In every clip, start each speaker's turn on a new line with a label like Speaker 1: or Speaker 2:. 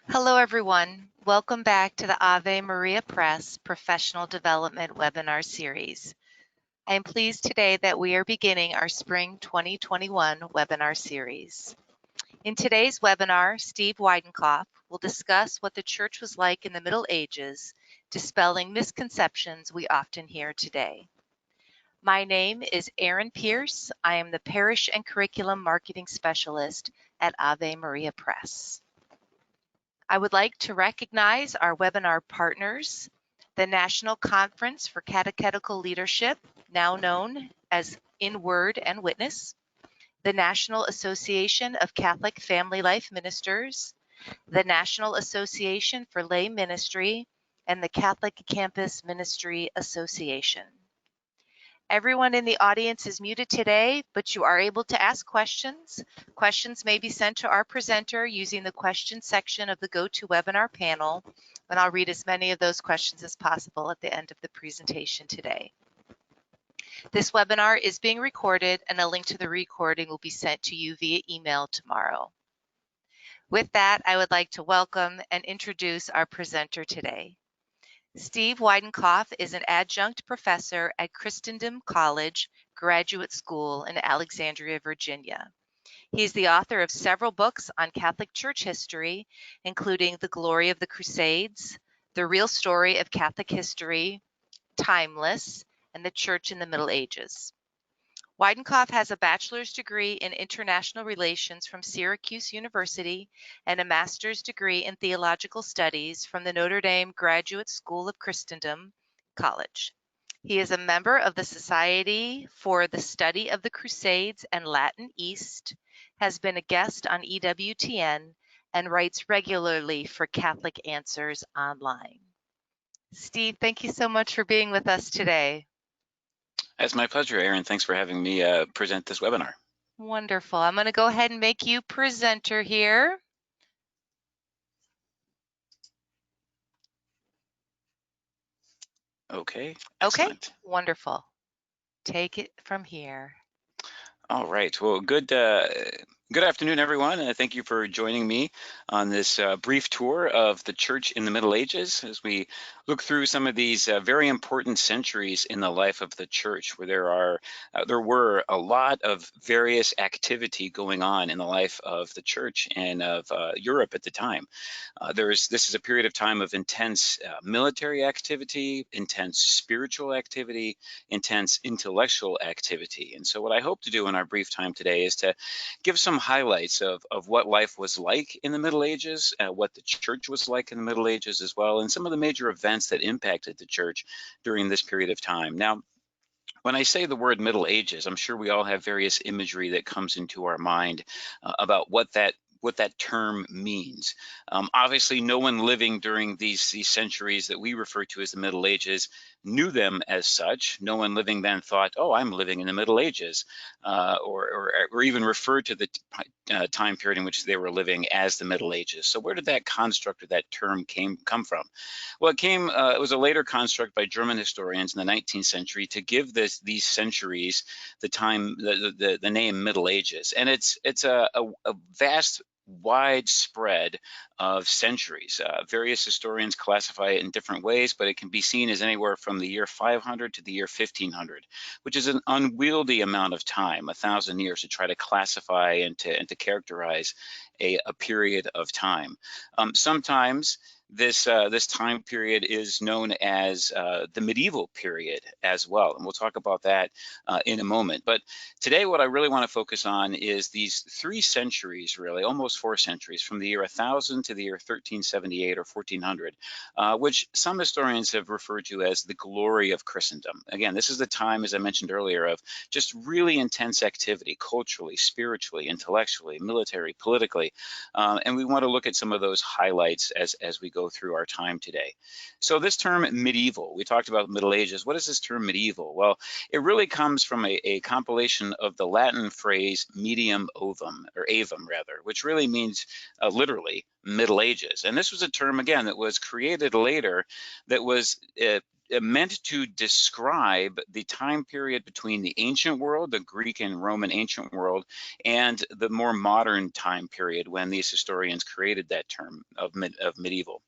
Speaker 1: Hello, everyone. Welcome back to the Ave Maria Press Professional Development Webinar Series. I am pleased today that we are beginning our Spring 2021 webinar series. In today's webinar, Steve Weidenkopf will discuss what the church was like in the Middle Ages, dispelling misconceptions we often hear today. My name is Erin Pierce. I am the Parish and Curriculum Marketing Specialist at Ave Maria Press. I would like to recognize our webinar partners, the National Conference for Catechetical Leadership, now known as In Word and Witness, the National Association of Catholic Family Life Ministers, the National Association for Lay Ministry, and the Catholic Campus Ministry Association. Everyone in the audience is muted today, but you are able to ask questions. Questions may be sent to our presenter using the question section of the GoToWebinar panel, and I'll read as many of those questions as possible at the end of the presentation today. This webinar is being recorded, and a link to the recording will be sent to you via email tomorrow. With that, I would like to welcome and introduce our presenter today. Steve Weidenkopf is an adjunct professor at Christendom College Graduate School in Alexandria, Virginia. He's the author of several books on Catholic Church history, including The Glory of the Crusades, The Real Story of Catholic History, Timeless, and The Church in the Middle Ages. Weidenkopf has a bachelor's degree in international relations from Syracuse University and a master's degree in theological studies from the Notre Dame Graduate School of Christendom College. He is a member of the Society for the Study of the Crusades and Latin East, has been a guest on EWTN, and writes regularly for Catholic Answers Online. Steve, thank you so much for being with us today.
Speaker 2: It's my pleasure, Erin. Thanks for having me present this webinar.
Speaker 1: Wonderful. I'm going to go ahead and make you presenter here.
Speaker 2: Okay.
Speaker 1: Excellent.
Speaker 2: Okay,
Speaker 1: wonderful. Take it from here.
Speaker 2: All right. Well, good afternoon, everyone. Thank you for joining me on this brief tour of the Church in the Middle Ages as we look through some of these very important centuries in the life of the Church, where there were a lot of various activity going on in the life of the Church and of Europe at the time. This is a period of time of intense military activity, intense spiritual activity, intense intellectual activity. And so what I hope to do in our brief time today is to give some highlights of what life was like in the Middle Ages, what the church was like in the Middle Ages as well, and some of the major events that impacted the church during this period of time. Now, when I say the word Middle Ages, I'm sure we all have various imagery that comes into our mind about what that term means. Obviously, no one living during these centuries that we refer to as the Middle Ages knew them as such. No one living then thought, oh, I'm living in the Middle Ages, or even referred to the time period in which they were living as the Middle Ages. So where did that construct or that term come from? Well, it was a later construct by German historians in the 19th century to give these centuries the name Middle Ages. And it's a vast widespread of centuries. Various historians classify it in different ways, but it can be seen as anywhere from the year 500 to the year 1500, which is an unwieldy amount of time, 1,000 years, to try to classify and to characterize a period of time. Sometimes this time period is known as the medieval period as well, and we'll talk about that in a moment. But today what I really want to focus on is these 3 centuries, really, almost 4 centuries, from the year 1000 to the year 1378 or 1400, which some historians have referred to as the glory of Christendom. Again, this is the time, as I mentioned earlier, of just really intense activity, culturally, spiritually, intellectually, military, politically, and we want to look at some of those highlights as we go through our time today. So this term medieval, we talked about Middle Ages. What is this term medieval? Well, it really comes from a compilation of the Latin phrase medium ovum, or avum rather, which really means literally Middle Ages. And this was a term, again, that was created later that was meant to describe the time period between the ancient world, the Greek and Roman ancient world, and the more modern time period when these historians created that term of medieval.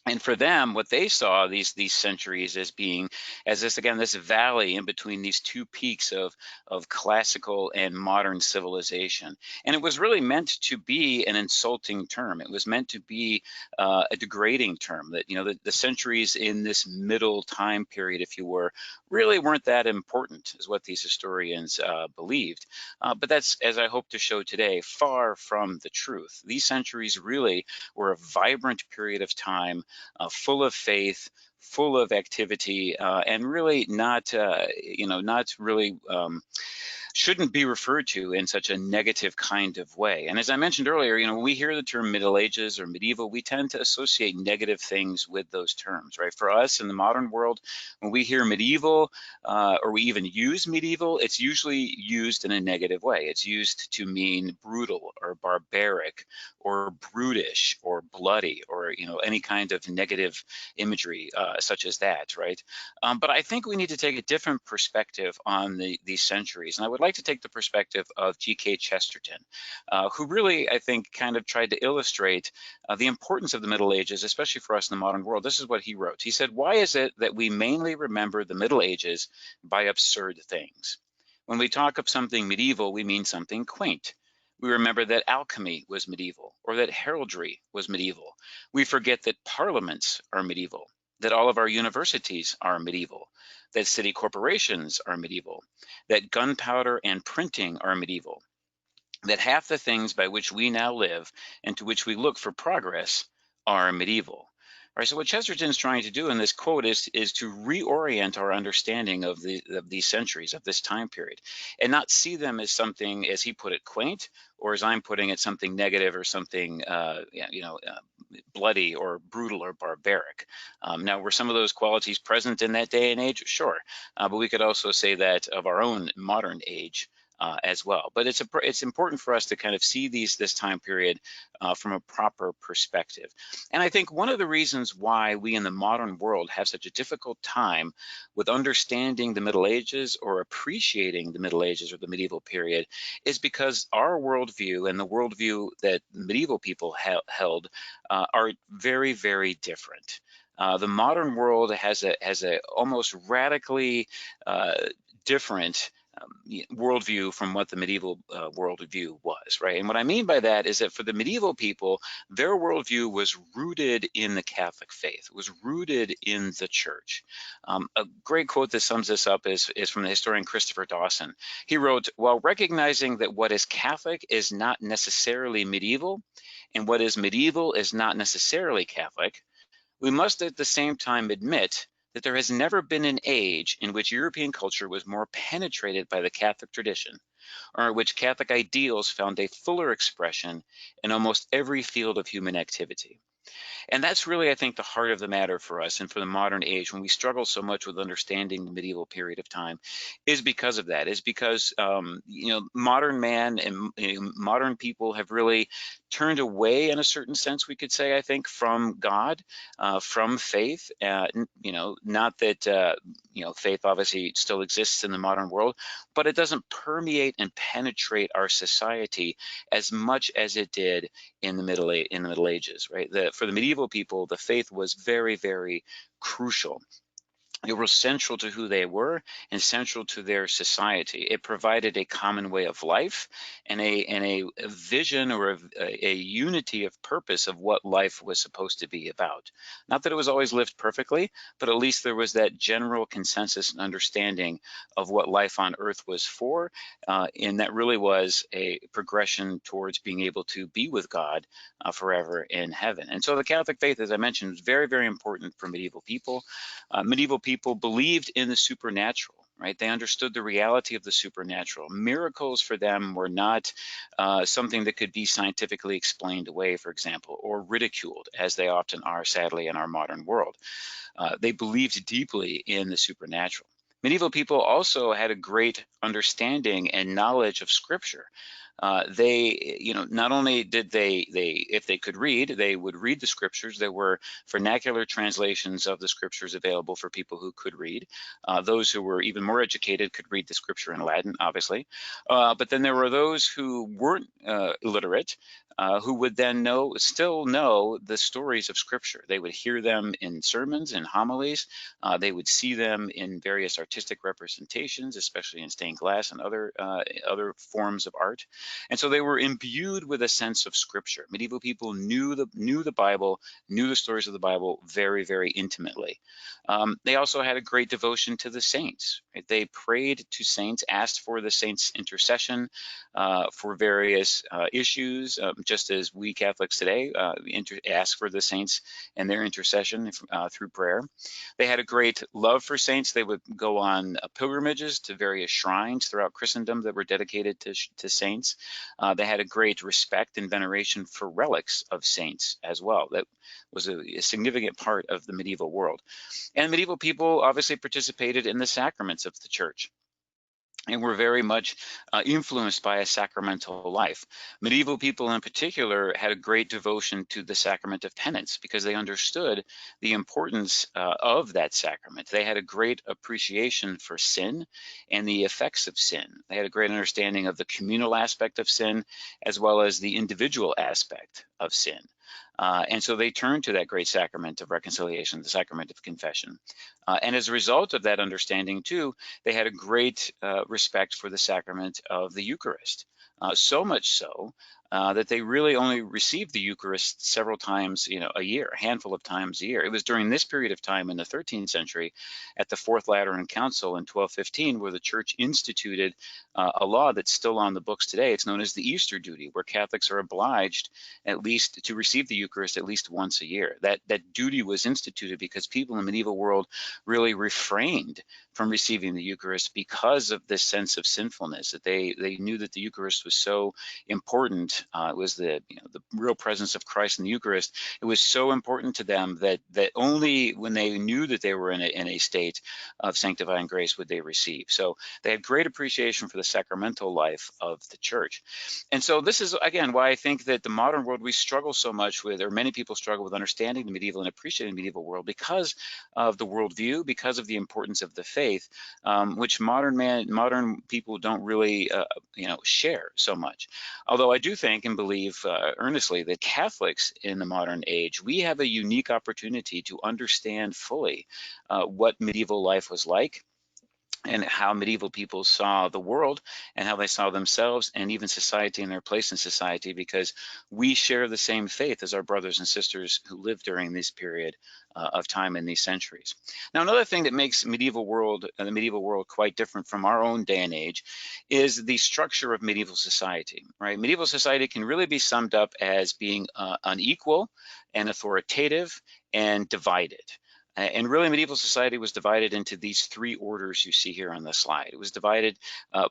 Speaker 2: And for them, what they saw these centuries as being, as this valley in between these two peaks of classical and modern civilization. And it was really meant to be an insulting term. It was meant to be a degrading term, that, you know, the centuries in this middle time period, if you were, really weren't that important, is what these historians believed. But that's, as I hope to show today, far from the truth. These centuries really were a vibrant period of time, full of faith, full of activity, and really not, not really shouldn't be referred to in such a negative kind of way. And as I mentioned earlier, you know, when we hear the term Middle Ages or medieval, we tend to associate negative things with those terms, right? For us in the modern world, when we hear medieval or we even use medieval, it's usually used in a negative way. It's used to mean brutal or barbaric or brutish or bloody, or, you know, any kind of negative imagery such as that, right? But I think we need to take a different perspective on these centuries. And I would like to take the perspective of G.K. Chesterton, who really, I think, kind of tried to illustrate the importance of the Middle Ages, especially for us in the modern world. This is what he wrote. He said, "Why is it that we mainly remember the Middle Ages by absurd things? When we talk of something medieval, we mean something quaint. We remember that alchemy was medieval, or that heraldry was medieval. We forget that parliaments are medieval, that all of our universities are medieval, that city corporations are medieval, that gunpowder and printing are medieval, that half the things by which we now live and to which we look for progress are medieval." All right, so what Chesterton's trying to do in this quote is to reorient our understanding of these centuries, of this time period, and not see them as something, as he put it, quaint, or as I'm putting it, something negative or something, bloody or brutal or barbaric. Now, were some of those qualities present in that day and age? Sure, but we could also say that of our own modern age as well. But it's important for us to kind of see this time period from a proper perspective. And I think one of the reasons why we in the modern world have such a difficult time with understanding the Middle Ages or appreciating the Middle Ages or the medieval period is because our worldview and the worldview that medieval people held are very, very different. The modern world has a almost radically different worldview from what the medieval worldview was, right? And what I mean by that is that for the medieval people, their worldview was rooted in the Catholic faith, was rooted in the church. A great quote that sums this up is from the historian Christopher Dawson. He wrote, "While recognizing that what is Catholic is not necessarily medieval, and what is medieval is not necessarily Catholic, we must at the same time admit that there has never been an age in which European culture was more penetrated by the Catholic tradition, or in which Catholic ideals found a fuller expression in almost every field of human activity." And that's really, I think, the heart of the matter for us and for the modern age when we struggle so much with understanding the medieval period of time, is because of that, is because, modern man and modern people have really turned away in a certain sense, we could say, I think, from God, from faith. Not that, faith obviously still exists in the modern world, but it doesn't permeate and penetrate our society as much as it did in the Middle Ages, right? For the medieval people, the faith was very, very crucial. It was central to who they were and central to their society. It provided a common way of life and a vision or a unity of purpose of what life was supposed to be about. Not that it was always lived perfectly, but at least there was that general consensus and understanding of what life on earth was for, and that really was a progression towards being able to be with God forever in heaven. And so the Catholic faith, as I mentioned, was very, very important for medieval people. Medieval people believed in the supernatural, right? They understood the reality of the supernatural. Miracles for them were not something that could be scientifically explained away, for example, or ridiculed, as they often are, sadly, in our modern world. They believed deeply in the supernatural. Medieval people also had a great understanding and knowledge of Scripture. they, not only did they, if they could read, they would read the scriptures. There were vernacular translations of the scriptures available for people who could read. Those who were even more educated could read the scripture in Latin, obviously. But then there were those who weren't illiterate, who would then still know the stories of Scripture. They would hear them in sermons and homilies. They would see them in various artistic representations, especially in stained glass and other forms of art. And so they were imbued with a sense of Scripture. Medieval people knew the Bible, knew the stories of the Bible very, very intimately. They also had a great devotion to the saints. Right? They prayed to saints, asked for the saints' intercession for various issues, just as we Catholics today ask for the saints and their intercession through prayer. They had a great love for saints. They would go on pilgrimages to various shrines throughout Christendom that were dedicated to saints. They had a great respect and veneration for relics of saints as well. That was a significant part of the medieval world. And medieval people obviously participated in the sacraments of the church, and were very much influenced by a sacramental life. Medieval people in particular had a great devotion to the sacrament of penance because they understood the importance of that sacrament. They had a great appreciation for sin and the effects of sin. They had a great understanding of the communal aspect of sin as well as the individual aspect of sin. And so they turned to that great sacrament of reconciliation, the sacrament of confession. And as a result of that understanding too, they had a great respect for the sacrament of the Eucharist. So much so that they really only received the Eucharist several times, a year, a handful of times a year. It was during this period of time in the 13th century at the Fourth Lateran Council in 1215 where the church instituted a law that's still on the books today. It's known as the Easter duty, where Catholics are obliged at least to receive the Eucharist at least once a year. That duty was instituted because people in the medieval world really refrained from receiving the Eucharist because of this sense of sinfulness, that they knew that the Eucharist was so important. It was the real presence of Christ in the Eucharist. It was so important to them that only when they knew that they were in a state of sanctifying grace would they receive. So they had great appreciation for the sacramental life of the church. And so this is, again, why I think that the modern world, we struggle so much with, or many people struggle with understanding the medieval and appreciating the medieval world because of the worldview, because of the importance of the faith, which modern people don't really, share so much. Although I do think and believe earnestly that Catholics in the modern age, we have a unique opportunity to understand fully what medieval life was like, and how medieval people saw the world and how they saw themselves and even society and their place in society, because we share the same faith as our brothers and sisters who lived during this period of time in these centuries. Now, another thing that makes the medieval world quite different from our own day and age is the structure of medieval society, right? Medieval society can really be summed up as being unequal and authoritative and divided. And really, medieval society was divided into these three orders you see here on the slide. It was divided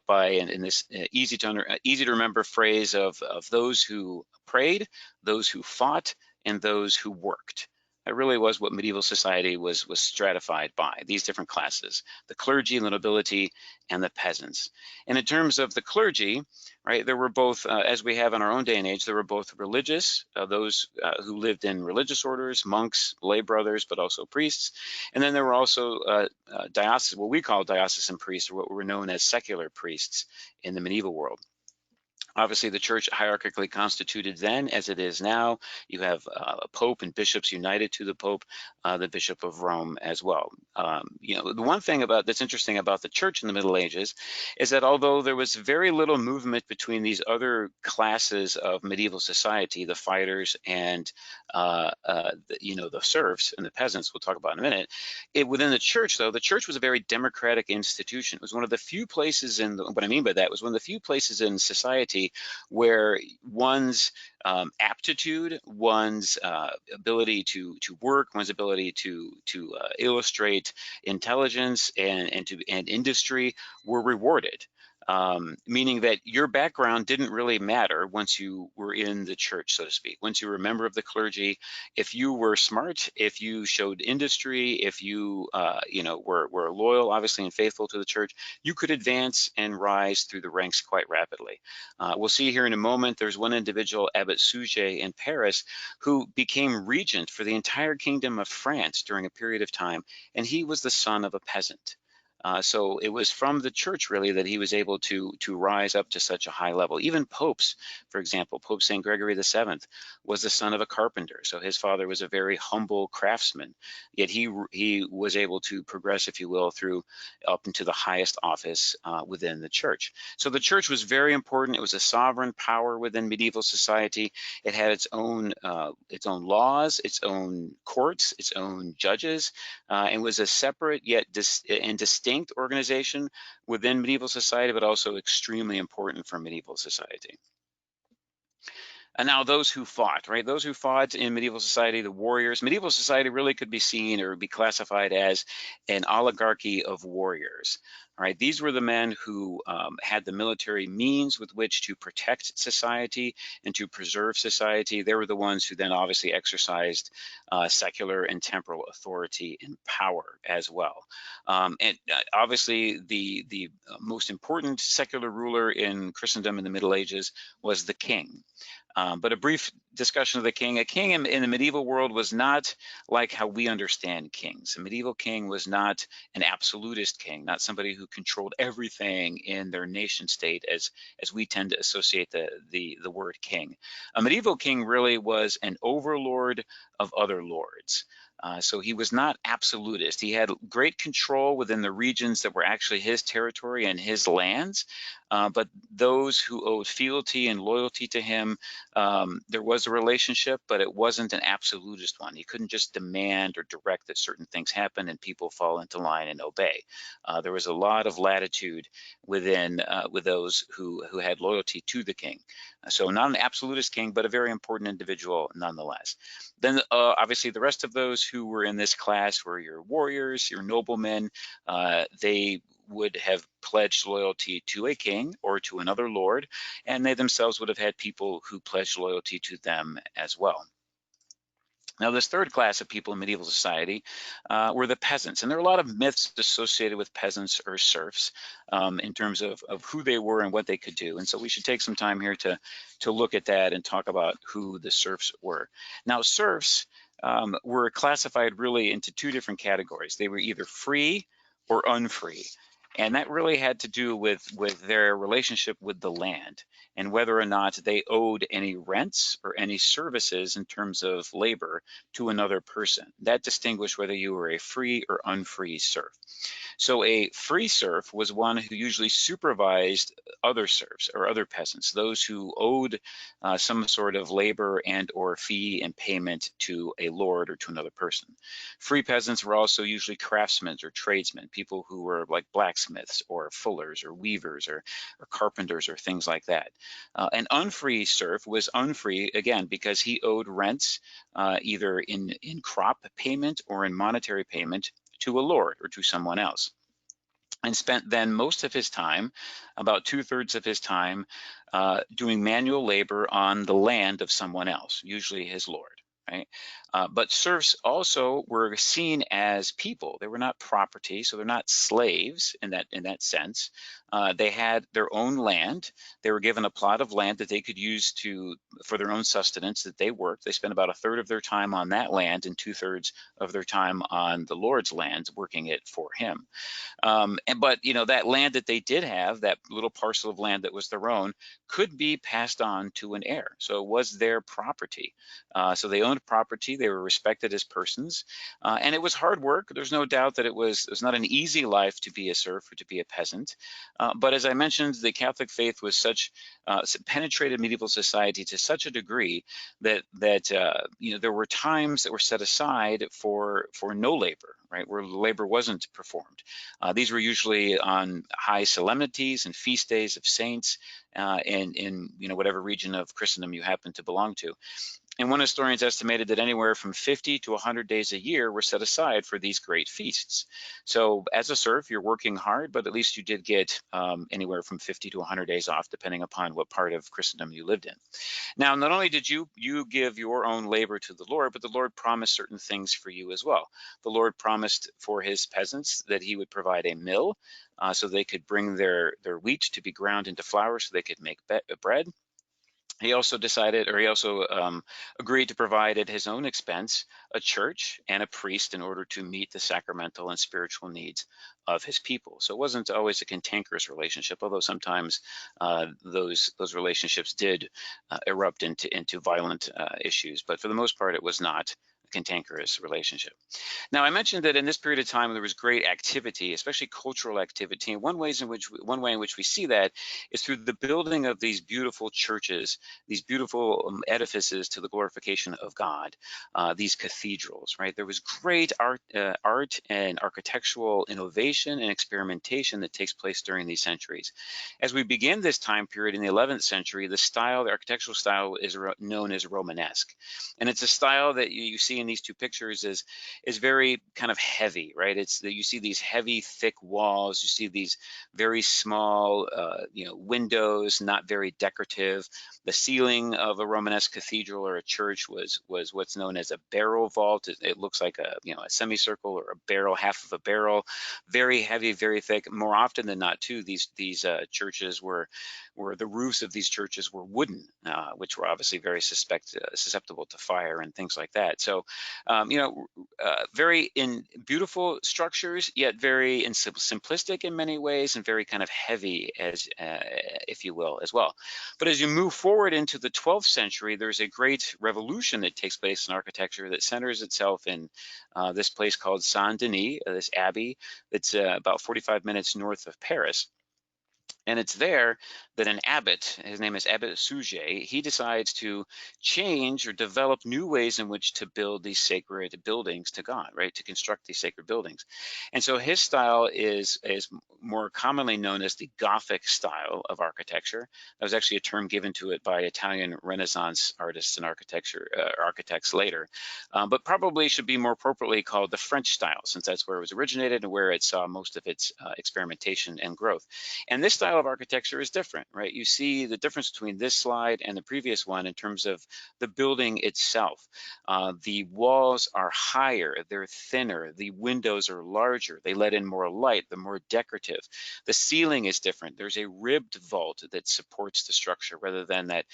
Speaker 2: by, in this easy to remember phrase of those who prayed, those who fought, and those who worked. That really was what medieval society was stratified by, these different classes: the clergy, the nobility, and the peasants. And in terms of the clergy, right, there were both, as we have in our own day and age, there were both religious, those who lived in religious orders, monks, lay brothers, but also priests. And then there were also what we call diocesan priests, or what were known as secular priests in the medieval world. Obviously, the church hierarchically constituted then, as it is now. You have a pope and bishops united to the pope, the Bishop of Rome as well. The one thing that's interesting about the church in the Middle Ages is that although there was very little movement between these other classes of medieval society, the fighters and the serfs and the peasants, we'll talk about in a minute, within the church, though, the church was a very democratic institution. It was one of the few places what I mean by that, it was one of the few places in society where one's aptitude, one's ability to work, one's ability to illustrate intelligence and industry were rewarded. meaning that your background didn't really matter once you were in the church, so to speak. Once you were a member of the clergy, if you were smart, if you showed industry, if you, were loyal, obviously, and faithful to the church, you could advance and rise through the ranks quite rapidly. We'll see here in a moment, there's one individual, Abbot Suger in Paris, who became regent for the entire kingdom of France during a period of time, and he was the son of a peasant. So it was from the church really that he was able to rise up to such a high level. Even popes, for example, Pope St. Gregory VII was the son of a carpenter. So his father was a very humble craftsman, yet he was able to progress, if you will, through up into the highest office within the church. So the church was very important. It was a sovereign power within medieval society. It had its own laws, its own courts, its own judges, and was a separate yet distinct organization within medieval society, but also extremely important for medieval society. And now those who fought, right? Those who fought in medieval society, the warriors. Medieval society really could be seen or be classified as an oligarchy of warriors. All right, these were the men who had the military means with which to protect society and to preserve society. They were the ones who then obviously exercised secular and temporal authority and power as well. And obviously the most important secular ruler in Christendom in the Middle Ages was the king. But a brief discussion of the king. A king in the medieval world was not like how we understand kings. A medieval king was not an absolutist king, not somebody who controlled everything in their nation state as we tend to associate the word king. A medieval king really was an overlord of other lords. So he was not absolutist. He had great control within the regions that were actually his territory and his lands, but those who owed fealty and loyalty to him, there was a relationship, but it wasn't an absolutist one. He couldn't just demand or direct that certain things happen and people fall into line and obey. There was a lot of latitude within with those who had loyalty to the king. So not an absolutist king, but a very important individual nonetheless. Then obviously the rest of those who were in this class were your warriors, your noblemen. They would have pledged loyalty to a king or to another lord, and they themselves would have had people who pledged loyalty to them as well. Now, this third class of people in medieval society were the peasants, and there are a lot of myths associated with peasants or serfs in terms of who they were and what they could do. And so we should take some time here to look at that and talk about who the serfs were. Now, serfs were classified really into two different categories. They were either free or unfree. And that really had to do with their relationship with the land and whether or not they owed any rents or any services in terms of labor to another person. That distinguished whether you were a free or unfree serf. So a free serf was one who usually supervised other serfs or other peasants, those who owed some sort of labor and or fee and payment to a lord or to another person. Free peasants were also usually craftsmen or tradesmen, people who were like blacksmiths or fullers or weavers or carpenters or things like that. An unfree serf was unfree, again, because he owed rents either in crop payment or in monetary payment to a lord or to someone else, and spent then most of his time, about 2/3 of his time, doing manual labor on the land of someone else, usually his lord. Right? But serfs also were seen as people. They were not property, so they're not slaves in that sense. They had their own land. They were given a plot of land that they could use for their own sustenance that they worked. They spent about 1/3 of their time on that land and 2/3 of their time on the Lord's land, working it for him. But that land that they did have, that little parcel of land that was their own, could be passed on to an heir. So it was their property. So they owned property. They were respected as persons, and it was hard work. There's no doubt that it was not an easy life to be a serf or to be a peasant. But as I mentioned, the Catholic faith was penetrated medieval society to such a degree that there were times that were set aside for no labor, right, where labor wasn't performed. These were usually on high solemnities and feast days of saints in whatever region of Christendom you happen to belong to. And one historian's estimated that anywhere from 50 to 100 days a year were set aside for these great feasts. So as a serf, you're working hard, but at least you did get anywhere from 50 to 100 days off, depending upon what part of Christendom you lived in. Now, not only did you give your own labor to the Lord, but the Lord promised certain things for you as well. The Lord promised for his peasants that he would provide a mill so they could bring their wheat to be ground into flour so they could make bread. He also agreed to provide at his own expense a church and a priest in order to meet the sacramental and spiritual needs of his people. So it wasn't always a cantankerous relationship, although sometimes those relationships did erupt into violent issues. But for the most part, it was not a cantankerous relationship. Now, I mentioned that in this period of time there was great activity, especially cultural activity. And one way in which we see that is through the building of these beautiful churches, these beautiful edifices to the glorification of God, these cathedrals, right? There was great art and architectural innovation and experimentation that takes place during these centuries. As we begin this time period in the 11th century, the architectural style is known as Romanesque. And it's a style that you see in these two pictures is very kind of heavy, right? It's that you see these heavy, thick walls. You see these very small, windows, not very decorative. The ceiling of a Romanesque cathedral or a church was what's known as a barrel vault. It looks like a semicircle or a barrel, half of a barrel. Very heavy, very thick. More often than not, too, these churches were the roofs of these churches were wooden, which were obviously very susceptible to fire and things like that. So, very beautiful structures, yet very simplistic in many ways, and very kind of heavy, if you will, as well. But as you move forward into the 12th century, there's a great revolution that takes place in architecture that centers itself in this place called Saint Denis, this abbey that's about 45 minutes north of Paris. And it's there that an abbot, his name is Abbot Suger, he decides to change or develop new ways in which to build these sacred buildings to God, right? To construct these sacred buildings. And so his style is more commonly known as the Gothic style of architecture. That was actually a term given to it by Italian Renaissance artists and architects later, but probably should be more appropriately called the French style, since that's where it was originated and where it saw most of its experimentation and growth. And this style of architecture is different, right? You see the difference between this slide and the previous one in terms of the building itself. The walls are higher, they're thinner, the windows are larger, they let in more light, they're more decorative. The ceiling is different. There's a ribbed vault that supports the structure rather than that,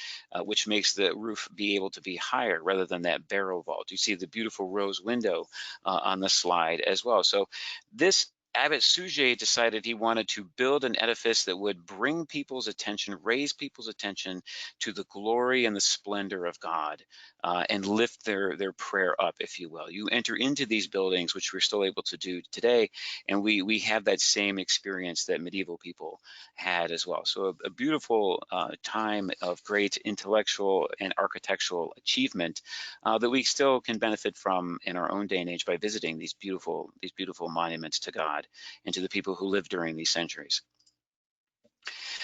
Speaker 2: which makes the roof be able to be higher rather than that barrel vault. You see the beautiful rose window on the slide as well. So this Abbot Suger decided he wanted to build an edifice that would bring people's attention, raise people's attention to the glory and the splendor of God, and lift their prayer up, if you will. You enter into these buildings, which we're still able to do today, and we have that same experience that medieval people had as well. So a beautiful time of great intellectual and architectural achievement that we still can benefit from in our own day and age by visiting these beautiful monuments to God and to the people who lived during these centuries.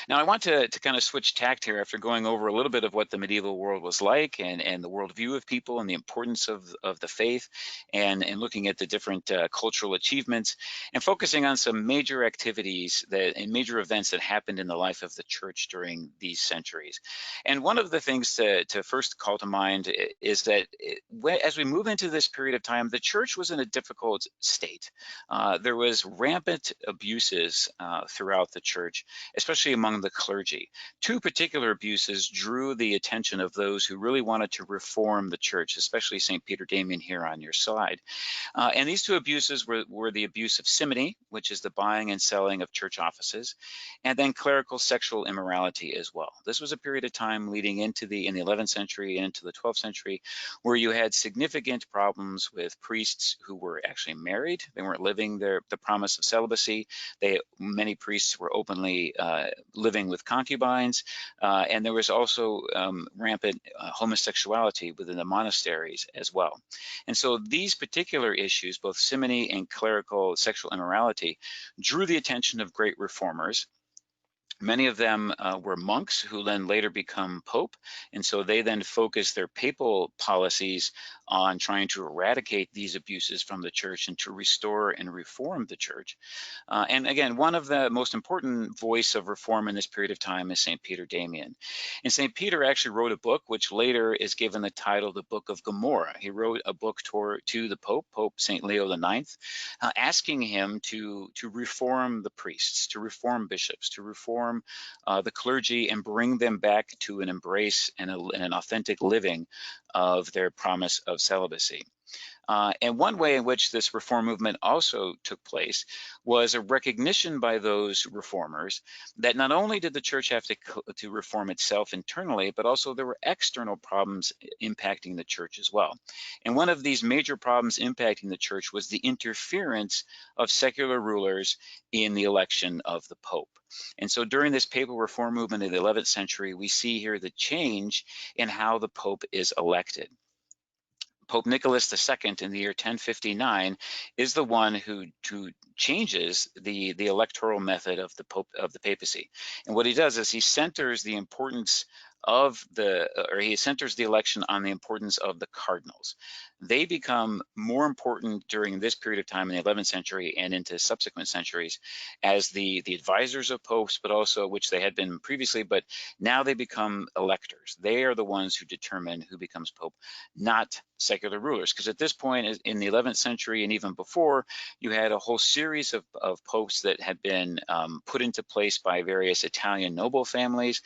Speaker 2: Now, I want to kind of switch tact here after going over a little bit of what the medieval world was like and the worldview of people and the importance of the faith and looking at the different cultural achievements and focusing on some major activities and major events that happened in the life of the church during these centuries. And one of the things to first call to mind is that as we move into this period of time, the church was in a difficult state. There was rampant abuses throughout the church, especially among the clergy. Two particular abuses drew the attention of those who really wanted to reform the church, especially St. Peter Damian here on your slide. And these two abuses were the abuse of simony, which is the buying and selling of church offices, and then clerical sexual immorality as well. This was a period of time leading in the 11th century and into the 12th century, where you had significant problems with priests who were actually married. They weren't living the promise of celibacy. Many priests were openly living with concubines, and there was also rampant homosexuality within the monasteries as well. And so these particular issues, both simony and clerical sexual immorality, drew the attention of great reformers Many of them were monks who then later become pope, and so they then focused their papal policies on trying to eradicate these abuses from the church and to restore and reform the church. And again, one of the most important voice of reform in this period of time is St. Peter Damian. And St. Peter actually wrote a book which later is given the title, the Book of Gomorrah. He wrote a book to the Pope, Pope St. Leo IX, asking him to reform the priests, to reform bishops, to reform the clergy and bring them back to an embrace and an authentic living of their promise of celibacy. And one way in which this reform movement also took place was a recognition by those reformers that not only did the church have to reform itself internally, but also there were external problems impacting the church as well. And one of these major problems impacting the church was the interference of secular rulers in the election of the Pope. And so during this papal reform movement in the 11th century, we see here the change in how the Pope is elected. Pope Nicholas II in the year 1059 is the one who changes the electoral method of the papacy. And what he does is he centers the importance of he centers the election on the importance of the cardinals. They become more important during this period of time in the 11th century and into subsequent centuries as the advisors of popes, but also, which they had been previously, but now they become electors. They are the ones who determine who becomes pope, not secular rulers. Because at this point in the 11th century and even before, you had a whole series of popes that had been put into place by various Italian noble families.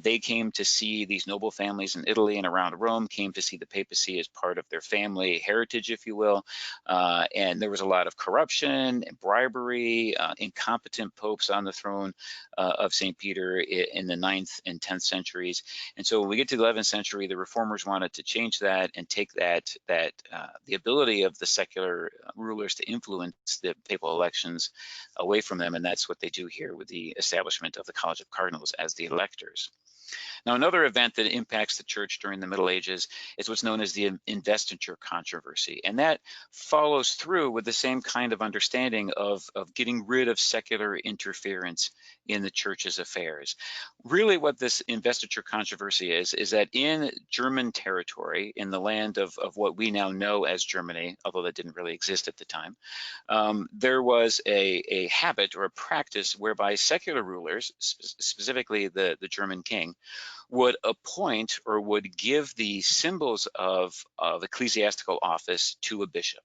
Speaker 2: They came to see, these noble families in Italy and around Rome came to see the papacy as part of their family heritage, if you will. And there was a lot of corruption and bribery, incompetent popes on the throne of St. Peter in the 9th and 10th centuries. And so when we get to the 11th century, the reformers wanted to change that and take the ability of the secular rulers to influence the papal elections away from them. And that's what they do here with the establishment of the College of Cardinals as the electors. Now, another event that impacts the church during the Middle Ages is what's known as the Investiture Controversy. And that follows through with the same kind of understanding of getting rid of secular interference in the church's affairs. Really what this Investiture Controversy is that in German territory, in the land of what we now know as Germany, although that didn't really exist at the time, there was a habit or a practice whereby secular rulers, specifically the German king, would appoint or would give the symbols of ecclesiastical office to a bishop.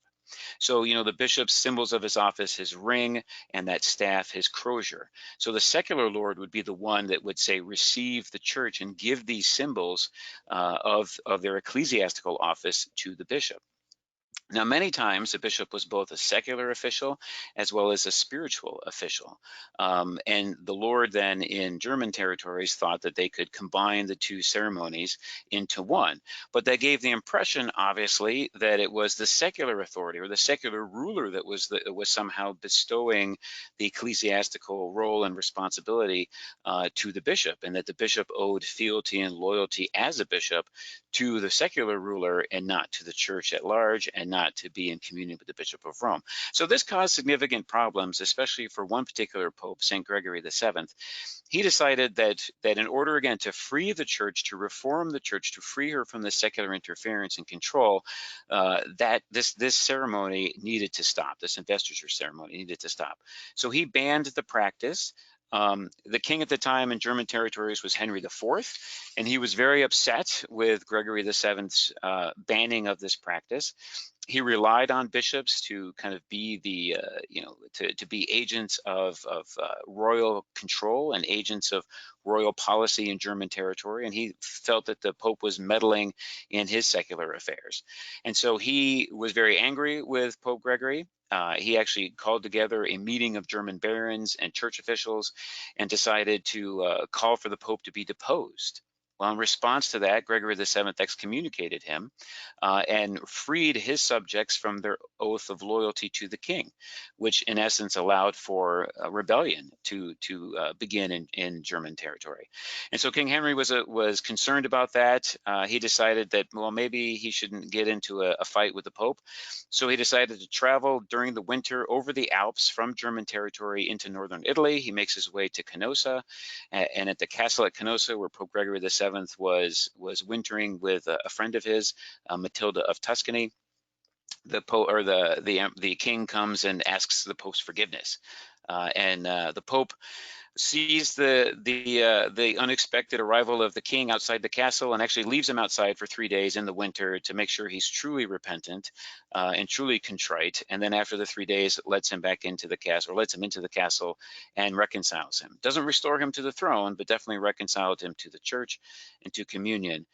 Speaker 2: So, the bishop's symbols of his office, his ring, and that staff, his crozier. So the secular lord would be the one that would say, receive the church and give these symbols of their ecclesiastical office to the bishop. Now, many times a bishop was both a secular official as well as a spiritual official. And the Lord then in German territories thought that they could combine the two ceremonies into one. But that gave the impression, obviously, that it was the secular authority or the secular ruler that was somehow bestowing the ecclesiastical role and responsibility to the bishop, and that the bishop owed fealty and loyalty as a bishop to the secular ruler and not to the church at large, and not to be in communion with the Bishop of Rome. So this caused significant problems, especially for one particular pope, St. Gregory VII. He decided that in order, again, to free the church, to reform the church, to free her from the secular interference and control, that this ceremony needed to stop. This investiture ceremony needed to stop. So he banned the practice. The king at the time in German territories was Henry IV, and he was very upset with Gregory VII's banning of this practice. He relied on bishops to kind of be the, to be agents of royal control and agents of royal policy in German territory. And he felt that the Pope was meddling in his secular affairs. And so he was very angry with Pope Gregory. He actually called together a meeting of German barons and church officials and decided to call for the Pope to be deposed. Well, in response to that, Gregory VII excommunicated him and freed his subjects from their oath of loyalty to the king, which in essence allowed for a rebellion to begin in German territory. And so King Henry was concerned about that. He decided that, well, maybe he shouldn't get into a fight with the Pope. So he decided to travel during the winter over the Alps from German territory into northern Italy. He makes his way to Canossa, and at the castle at Canossa, where Pope Gregory VII was wintering with a friend of his, Matilda of Tuscany, the king comes and asks the Pope's forgiveness, and the Pope sees the unexpected arrival of the king outside the castle and actually leaves him outside for 3 days in the winter to make sure he's truly repentant and truly contrite. And then after the 3 days, lets him into the castle and reconciles him. Doesn't restore him to the throne, but definitely reconciled him to the church and to communion.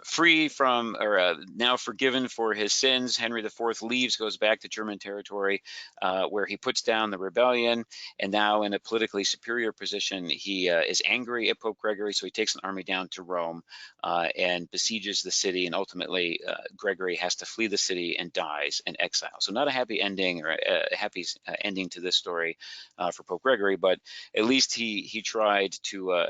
Speaker 2: Free from, or now forgiven for his sins, Henry IV leaves, goes back to German territory, where he puts down the rebellion, and now in a politically superior position, he is angry at Pope Gregory, so he takes an army down to Rome and besieges the city, and ultimately Gregory has to flee the city and dies in exile. So not a happy ending, or a happy ending to this story for Pope Gregory, but at least he tried to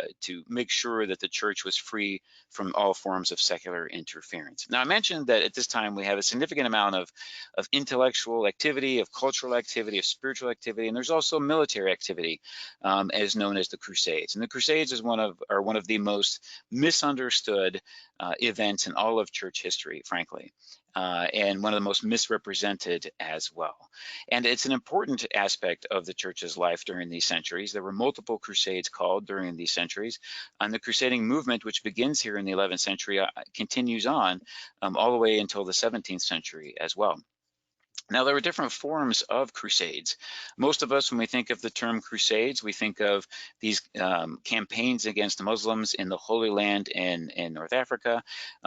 Speaker 2: make sure that the church was free from all forms of secular interference. Now, I mentioned that at this time we have a significant amount of intellectual activity, of cultural activity, of spiritual activity, and there's also military activity, as known as the Crusades. And the Crusades are one of the most misunderstood events in all of church history, frankly, and one of the most misrepresented as well. And it's an important aspect of the church's life during these centuries. There were multiple crusades called during these centuries, and the crusading movement, which begins here in the 11th century, continues on all the way until the 17th century as well. Now, there were different forms of crusades. Most of us, when we think of the term crusades, we think of these campaigns against Muslims in the Holy Land in North Africa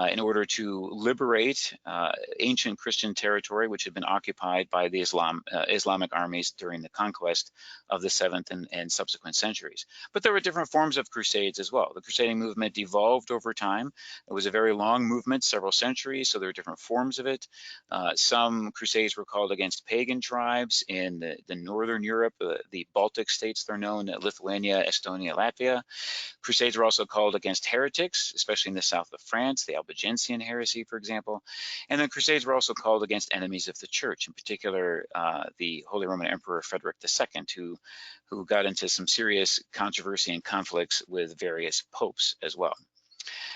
Speaker 2: in order to liberate ancient Christian territory, which had been occupied by the Islamic armies during the conquest of the 7th and subsequent centuries. But there were different forms of crusades as well. The crusading movement evolved over time. It was a very long movement, several centuries, so there were different forms of it. Some crusades were called against pagan tribes in the northern Europe, the Baltic states, they're known, Lithuania, Estonia, Latvia. Crusades were also called against heretics, especially in the south of France, the Albigensian heresy, for example. And then crusades were also called against enemies of the church, in particular the Holy Roman Emperor Frederick II, who got into some serious controversy and conflicts with various popes as well.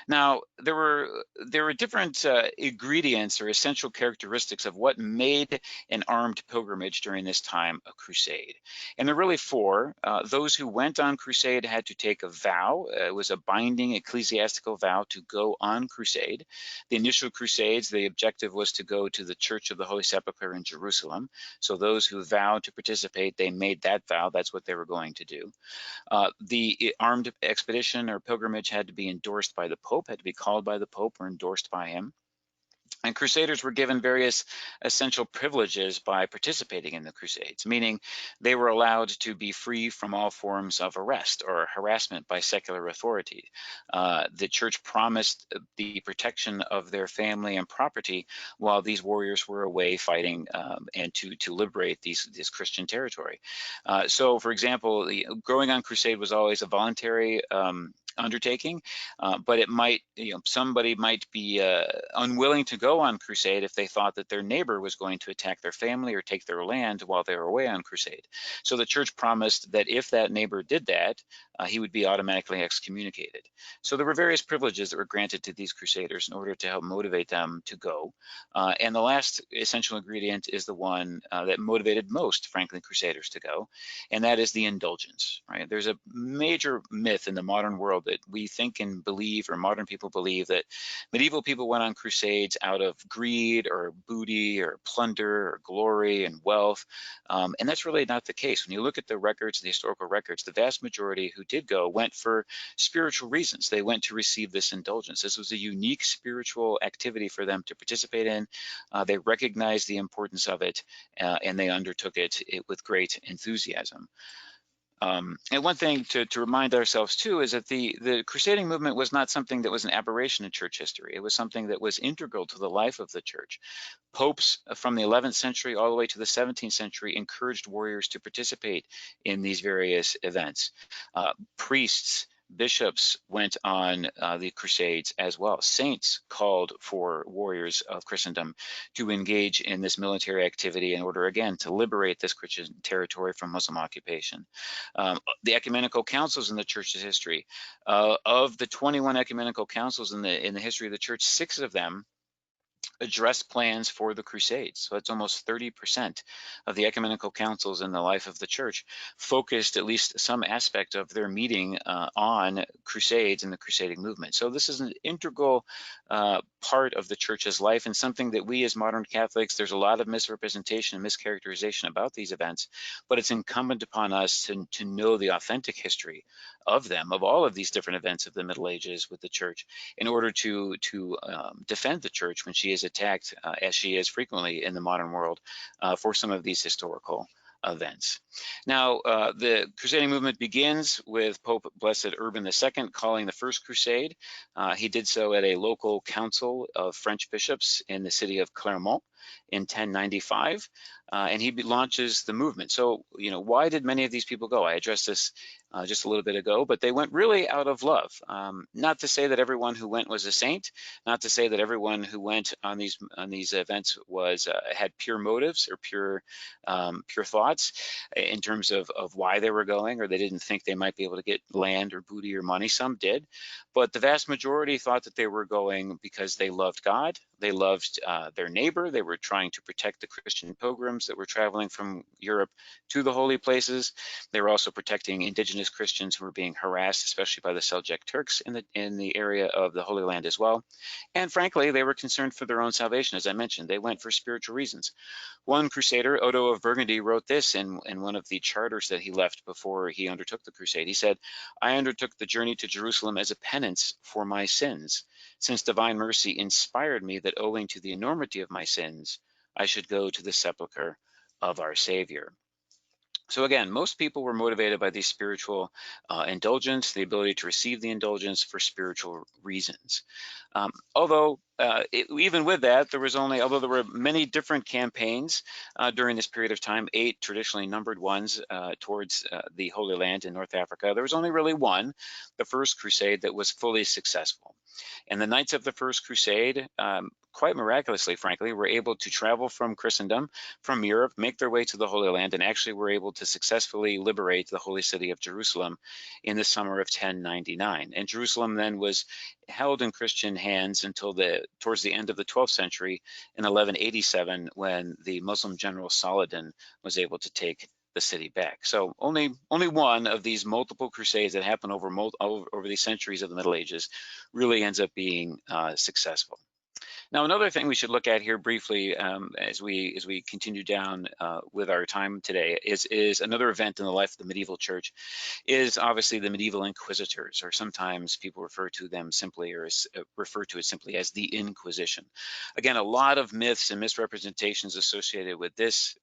Speaker 2: Now, there were different ingredients or essential characteristics of what made an armed pilgrimage during this time a crusade. And there are really four. Those who went on crusade had to take a vow. It was a binding ecclesiastical vow to go on crusade. The initial crusades, the objective was to go to the Church of the Holy Sepulchre in Jerusalem. So those who vowed to participate, they made that vow. That's what they were going to do. The armed expedition or pilgrimage had to be endorsed by the Pope, had to be called by the Pope or endorsed by him. And crusaders were given various essential privileges by participating in the Crusades, meaning they were allowed to be free from all forms of arrest or harassment by secular authority. The church promised the protection of their family and property while these warriors were away fighting and to liberate this Christian territory. So, for example, going on crusade was always a voluntary undertaking, but it might, somebody might be unwilling to go on crusade if they thought that their neighbor was going to attack their family or take their land while they were away on crusade. So the church promised that if that neighbor did that, he would be automatically excommunicated. So there were various privileges that were granted to these crusaders in order to help motivate them to go. And the last essential ingredient is the one that motivated most, frankly, crusaders to go, and that is the indulgence, right? There's a major myth in the modern world that we think and believe, or modern people believe, that medieval people went on crusades out of greed or booty or plunder or glory and wealth. And that's really not the case. When you look at the records, the historical records, the vast majority who did go went for spiritual reasons. They went to receive this indulgence. This was a unique spiritual activity for them to participate in. They recognized the importance of it, and they undertook it with great enthusiasm. And one thing to remind ourselves too is that the crusading movement was not something that was an aberration in church history. It was something that was integral to the life of the church. Popes from the 11th century all the way to the 17th century encouraged warriors to participate in these various events. Priests, bishops went on the Crusades as well. Saints called for warriors of Christendom to engage in this military activity in order, again, to liberate this Christian territory from Muslim occupation. The ecumenical councils in the church's history, of the 21 ecumenical councils in the history of the church, 6 of them addressed plans for the Crusades. So it's almost 30% of the ecumenical councils in the life of the church focused at least some aspect of their meeting on Crusades and the crusading movement. So this is an integral part of the church's life, and something that we as modern Catholics, there's a lot of misrepresentation and mischaracterization about these events, but it's incumbent upon us to know the authentic history of them, of all of these different events of the Middle Ages with the church, in order to defend the church when she is attacked, as she is frequently in the modern world, for some of these historical events. Now, the crusading movement begins with Pope Blessed Urban II calling the First Crusade. He did so at a local council of French bishops in the city of Clermont in 1095, and he launches the movement. So, why did many of these people go? I addressed this just a little bit ago, but they went really out of love. Not to say that everyone who went was a saint, not to say that everyone who went on these events was had pure motives or pure thoughts in terms of why they were going, or they didn't think they might be able to get land or booty or money. Some did, but the vast majority thought that they were going because they loved God, they loved their neighbor, they were trying to protect the Christian pilgrims that were traveling from Europe to the holy places. They were also protecting indigenous Christians who were being harassed, especially by the Seljuk Turks in the area of the Holy Land as well. And frankly, they were concerned for their own salvation. As I mentioned, they went for spiritual reasons. One crusader, Odo of Burgundy, wrote this in one of the charters that he left before he undertook the crusade. He said, "I undertook the journey to Jerusalem as a penance for my sins, since divine mercy inspired me that owing to the enormity of my sins, I should go to the sepulchre of our Savior." So again, most people were motivated by the spiritual indulgence, the ability to receive the indulgence for spiritual reasons. Although even with that, although there were many different campaigns during this period of time, 8 traditionally numbered ones towards the Holy Land in North Africa, there was only really one, the First Crusade, that was fully successful. And the Knights of the First Crusade, quite miraculously, frankly, were able to travel from Christendom, from Europe, make their way to the Holy Land, and actually were able to successfully liberate the holy city of Jerusalem in the summer of 1099. And Jerusalem then was held in Christian hands until towards the end of the 12th century in 1187, when the Muslim general Saladin was able to take the city back. So only one of these multiple crusades that happened over the centuries of the Middle Ages really ends up being successful. Now, another thing we should look at here briefly as we continue down with our time today is another event in the life of the medieval church, is obviously the Medieval Inquisitors, or sometimes people refer to them simply, or refer to it simply as the Inquisition. Again, a lot of myths and misrepresentations associated with this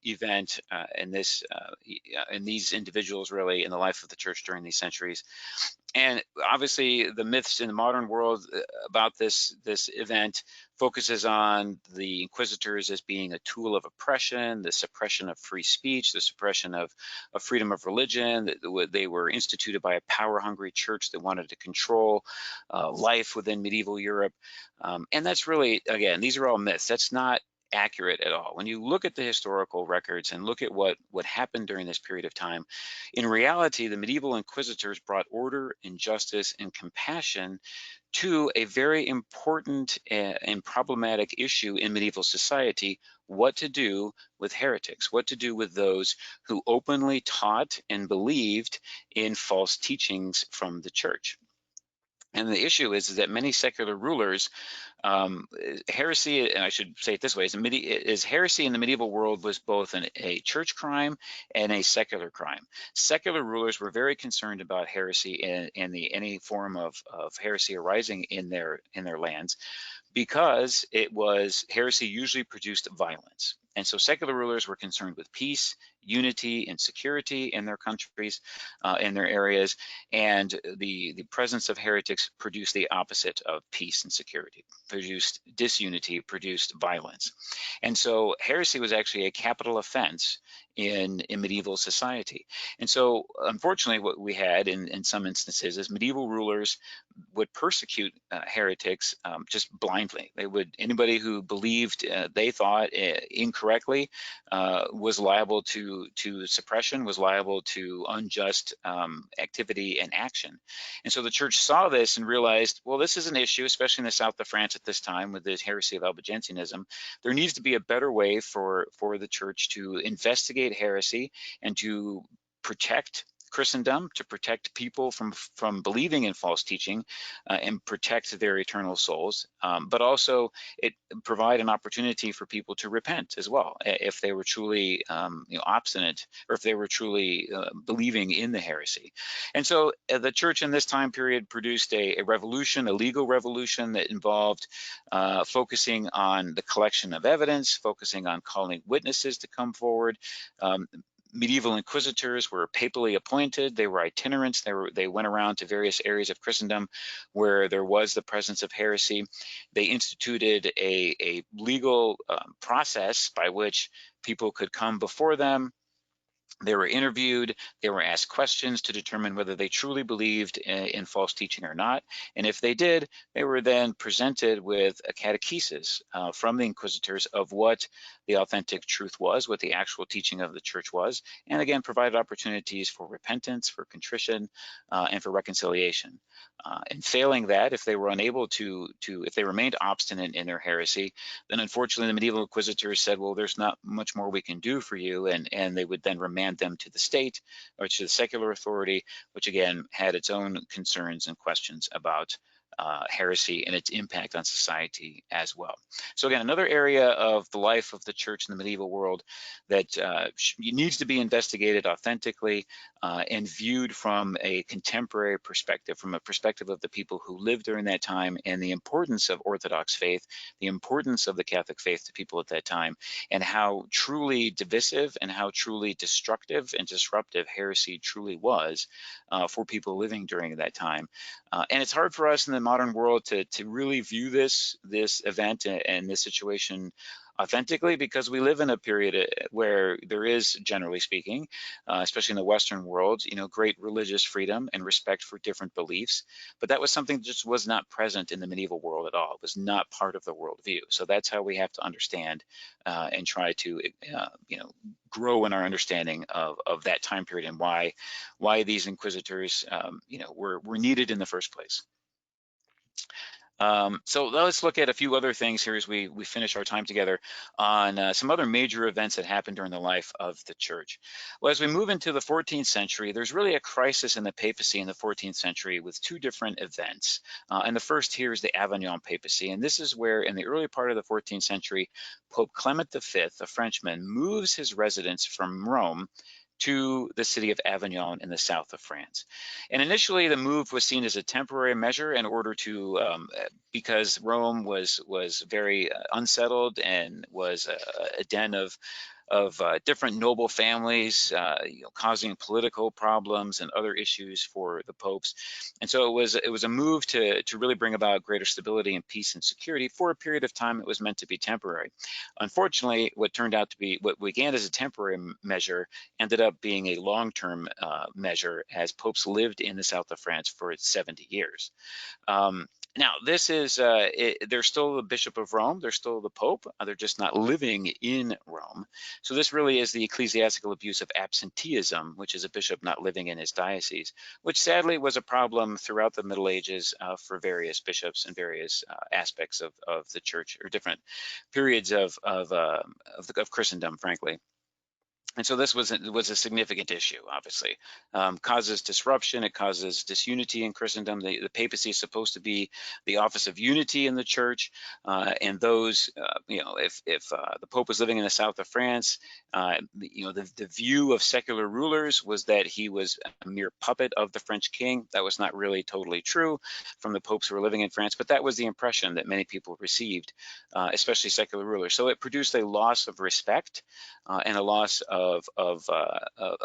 Speaker 2: event and these individuals really in the life of the church during these centuries. And obviously the myths in the modern world about this event focuses on the inquisitors as being a tool of oppression, the suppression of free speech, the suppression of freedom of religion. They were instituted by a power-hungry church that wanted to control life within medieval Europe. And that's really, again, these are all myths. That's not accurate at all. When you look at the historical records and look at what happened during this period of time, in reality, the medieval inquisitors brought order and justice and compassion to a very important and problematic issue in medieval society: what to do with heretics, what to do with those who openly taught and believed in false teachings from the church. And the issue is that many secular rulers, heresy, and I should say it this way, is heresy in the medieval world was both a church crime and a secular crime. Secular rulers were very concerned about heresy and any form of heresy arising in their lands, because heresy usually produced violence. And so secular rulers were concerned with peace unity and security in their countries, in their areas, and the presence of heretics produced the opposite of peace and security, produced disunity, produced violence. And so heresy was actually a capital offense in medieval society. And so unfortunately what we had in some instances is medieval rulers would persecute heretics just blindly. They would, anybody who believed they thought incorrectly was liable to suppression, was liable to unjust activity and action. And so the church saw this and realized, well, this is an issue, especially in the south of France at this time with the heresy of Albigensianism. There needs to be a better way for the church to investigate heresy and to protect Christendom, to protect people from believing in false teaching and protect their eternal souls, but also it provide an opportunity for people to repent as well if they were truly obstinate, or if they were truly believing in the heresy. And so the church in this time period produced a revolution, a legal revolution that involved focusing on the collection of evidence, focusing on calling witnesses to come forward. Medieval inquisitors were papally appointed. They were itinerants. They went around to various areas of Christendom where there was the presence of heresy. They instituted a legal process by which people could come before them. They were interviewed, they were asked questions to determine whether they truly believed in false teaching or not. And if they did, they were then presented with a catechesis from the inquisitors of what the authentic truth was, what the actual teaching of the church was, and again, provided opportunities for repentance, for contrition, and for reconciliation. And failing that, if they were unable if they remained obstinate in their heresy, then unfortunately the medieval inquisitors said, well, there's not much more we can do for you, and they would then remand them to the state or to the secular authority, which again had its own concerns and questions about heresy and its impact on society as well. So again, another area of the life of the church in the medieval world that needs to be investigated authentically and viewed from a contemporary perspective, from a perspective of the people who lived during that time, and the importance of Orthodox faith, the importance of the Catholic faith to people at that time, and how truly divisive and how truly destructive and disruptive heresy truly was for people living during that time. And it's hard for us in the modern world to really view this event and this situation authentically, because we live in a period where there is, generally speaking, especially in the Western world, great religious freedom and respect for different beliefs. But that was something that just was not present in the medieval world at all. It was not part of the worldview. So that's how we have to understand and try to, grow in our understanding of that time period and why these inquisitors, were needed in the first place. So let's look at a few other things here as we finish our time together on some other major events that happened during the life of the church. Well, as we move into the 14th century, there's really a crisis in the papacy in the 14th century with two different events. And the first here is the Avignon papacy. And this is where in the early part of the 14th century, Pope Clement V, a Frenchman, moves his residence from Rome to the city of Avignon in the south of France. And initially the move was seen as a temporary measure in order to, because Rome was very unsettled and was a den of different noble families, causing political problems and other issues for the popes. And so it was a move to really bring about greater stability and peace and security for a period of time. It was meant to be temporary. Unfortunately, what turned out to be, what began as a temporary measure ended up being a long-term measure, as popes lived in the south of France for 70 years. Now, this is, they're still the Bishop of Rome, they're still the Pope, they're just not living in Rome. So this really is the ecclesiastical abuse of absenteeism, which is a bishop not living in his diocese, which sadly was a problem throughout the Middle Ages for various bishops and various aspects of the church, or different periods of Christendom, frankly. And so this was a significant issue, obviously. Causes disruption, it causes disunity in Christendom. The papacy is supposed to be the office of unity in the church, and those, if the Pope was living in the south of France, the view of secular rulers was that he was a mere puppet of the French king. That was not really totally true from the popes who were living in France, but that was the impression that many people received, especially secular rulers. So it produced a loss of respect and a loss of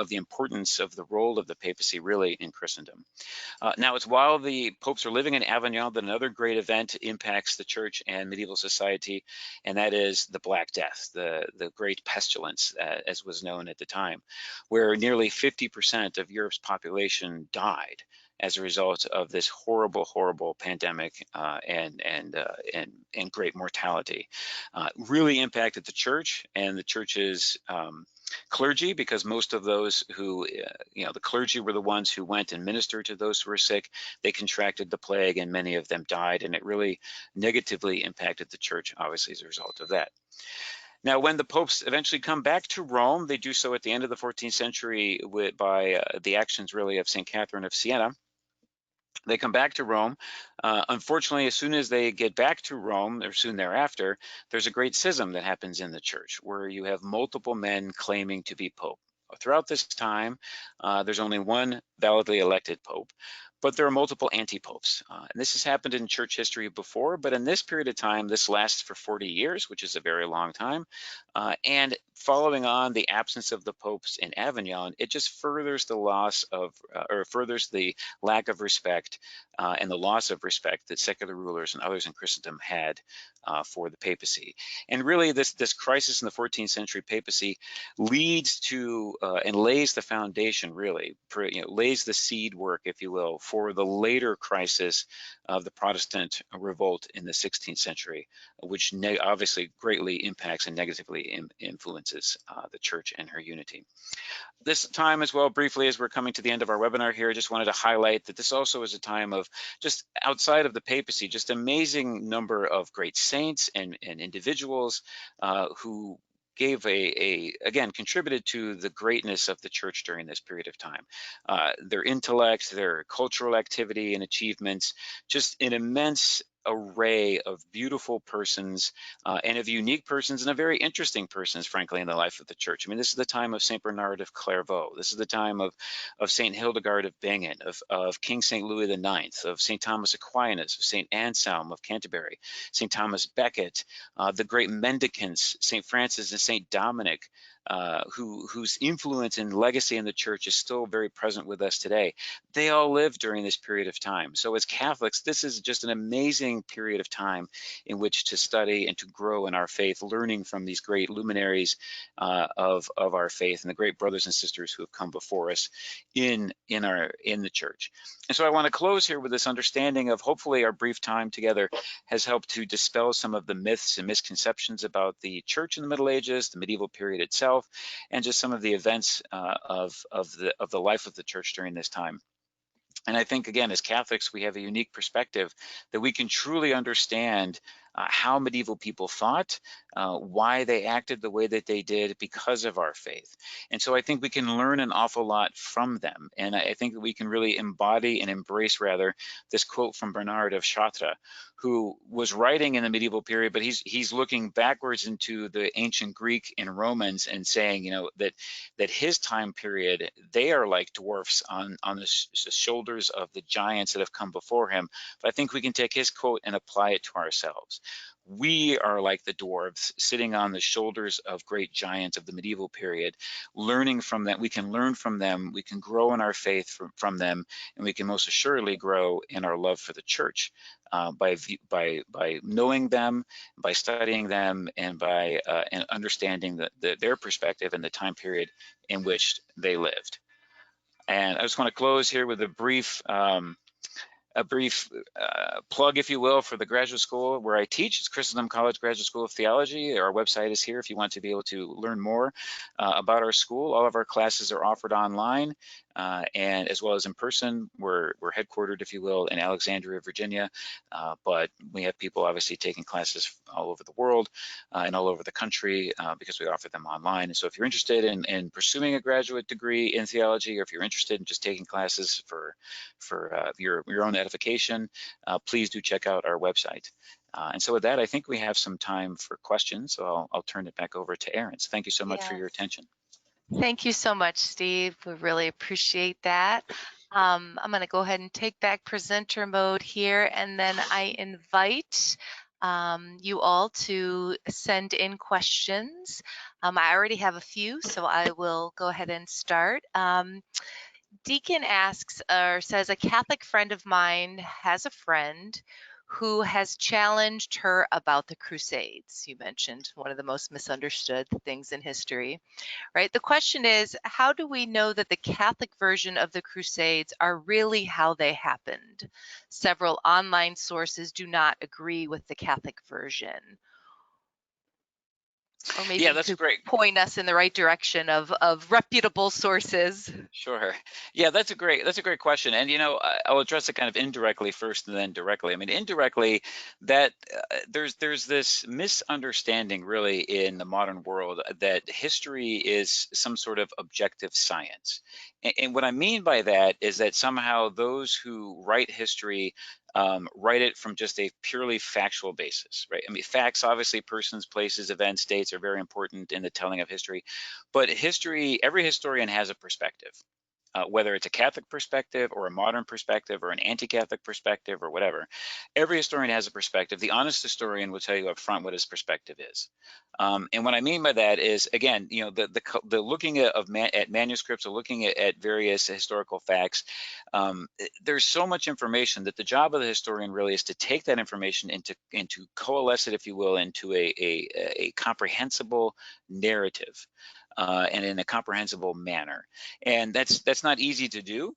Speaker 2: the importance of the role of the papacy really in Christendom. Now, it's while the popes are living in Avignon that another great event impacts the church and medieval society, and that is the Black Death, the great pestilence, as was known at the time, where nearly 50% of Europe's population died as a result of this horrible, horrible pandemic and great mortality. Really impacted the church and the church's clergy, because most of those who, the clergy were the ones who went and ministered to those who were sick. They contracted the plague and many of them died, and it really negatively impacted the church, obviously, as a result of that. Now, when the popes eventually come back to Rome, they do so at the end of the 14th century by the actions really of St. Catherine of Siena. They come back to Rome. Unfortunately, as soon as they get back to Rome, or soon thereafter, there's a great schism that happens in the church where you have multiple men claiming to be pope. Throughout this time, there's only one validly elected pope, but there are multiple anti-popes. And this has happened in church history before, but in this period of time, this lasts for 40 years, which is a very long time. And following on the absence of the popes in Avignon, it just furthers the loss of, or furthers the lack of respect and the loss of respect that secular rulers and others in Christendom had for the papacy. And really, this crisis in the 14th century papacy leads to and lays the foundation, really, lays the seed work, if you will, for the later crisis of the Protestant revolt in the 16th century, which obviously greatly impacts and negatively influences the church and her unity. This time as well, briefly, as we're coming to the end of our webinar here, I just wanted to highlight that this also is a time of, just outside of the papacy, just amazing number of great saints and individuals who gave again, contributed to the greatness of the church during this period of time. Their intellect, their cultural activity and achievements, just an immense array of beautiful persons and of unique persons and of very interesting persons, frankly, in the life of the church. I mean, this is the time of St. Bernard of Clairvaux. This is the time of St. Hildegard of Bingen, of King St. Louis IX, of St. Thomas Aquinas, of St. Anselm of Canterbury, St. Thomas Becket, the great mendicants, St. Francis and St. Dominic, whose influence and legacy in the church is still very present with us today. They all lived during this period of time. So as Catholics, this is just an amazing period of time in which to study and to grow in our faith, learning from these great luminaries of our faith and the great brothers and sisters who have come before us in the church. And so I want to close here with this understanding of, hopefully our brief time together has helped to dispel some of the myths and misconceptions about the church in the Middle Ages, the medieval period itself, and just some of the events of the life of the church during this time. And I think, again, as Catholics, we have a unique perspective that we can truly understand how medieval people thought, why they acted the way that they did because of our faith. And so I think we can learn an awful lot from them. And I think that we can really embody and embrace, rather, this quote from Bernard of Chartres, who was writing in the medieval period, but he's looking backwards into the ancient Greek and Romans and saying, that his time period, they are like dwarfs on the shoulders of the giants that have come before him. But I think we can take his quote and apply it to ourselves. We are like the dwarves sitting on the shoulders of great giants of the medieval period, learning from them. We can learn from them. We can grow in our faith from them, and we can most assuredly grow in our love for the church by knowing them, by studying them, and by and understanding their perspective and the time period in which they lived. And I just want to close here with a brief plug, if you will, for the graduate school where I teach. It's Christendom College Graduate School of Theology. Our website is here if you want to be able to learn more about our school. All of our classes are offered online and as well as in person. We're headquartered, if you will, in Alexandria, Virginia, but we have people obviously taking classes all over the world and all over the country because we offer them online. And so if you're interested in pursuing a graduate degree in theology, or if you're interested in just taking classes for your own edification, please do check out our website. And so with that, I think we have some time for questions, so I'll turn it back over to Erin. So thank you so much for your attention.
Speaker 1: Thank you so much, Steve. We really appreciate that. I'm going to go ahead and take back presenter mode here, and then I invite you all to send in questions. I already have a few, so I will go ahead and start. Deacon asks or says, a Catholic friend of mine has a friend who has challenged her about the Crusades. You mentioned one of the most misunderstood things in history, right? The question is, how do we know that the Catholic version of the Crusades are really how they happened? Several online sources do not agree with the Catholic version. Or maybe
Speaker 2: Yeah,
Speaker 1: you
Speaker 2: that's
Speaker 1: could
Speaker 2: great.
Speaker 1: point us in the right direction of reputable sources.
Speaker 2: Sure. Yeah, that's a great question. And I'll address it kind of indirectly first and then directly. I mean, indirectly, that there's this misunderstanding really in the modern world that history is some sort of objective science. And what I mean by that is that somehow those who write history write it from just a purely factual basis, right? I mean, facts, obviously, persons, places, events, dates are very important in the telling of history, but history, every historian has a perspective, whether it's a Catholic perspective or a modern perspective or an anti-Catholic perspective or whatever. Every historian has a perspective. The honest historian will tell you up front what his perspective is. And what I mean by that is, again, the looking at manuscripts or looking at various historical facts, there's so much information that the job of the historian really is to take that information into coalesce it, if you will, into a comprehensible narrative, and in a comprehensible manner. And that's not easy to do.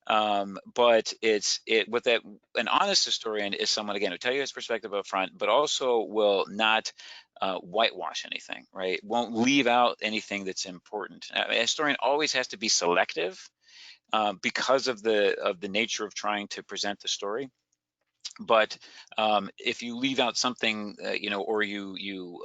Speaker 2: But with that, an honest historian is someone, again, who tell you his perspective up front, but also will not whitewash anything, right? Won't leave out anything that's important. A historian always has to be selective, because of the nature of trying to present the story. But if you leave out something, or you